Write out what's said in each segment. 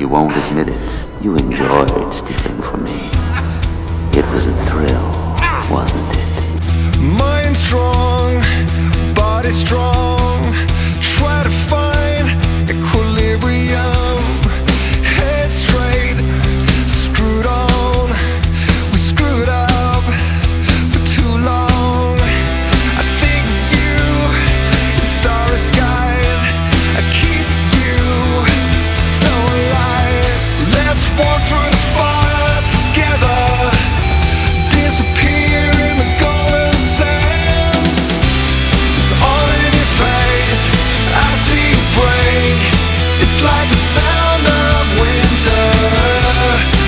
you won't admit it, you enjoyed stealing from me. It was a thrill, wasn't it? Mind strong, body strong. Try to find equilibrium. Head straight, screwed on. We screwed up for too long. I think of you in starry skies. I keep you so alive. Let's walk through the fire together. Disappear in the golden sands. It's all in your face. I see you break. It's like the sound of winter.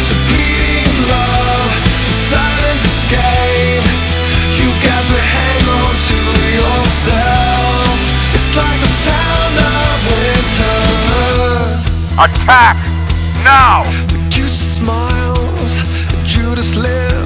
The bleeding love, the silence escape. You got to hang on to yourself. It's like the sound of winter. Attack! Now! Judas smiles, Judas lives.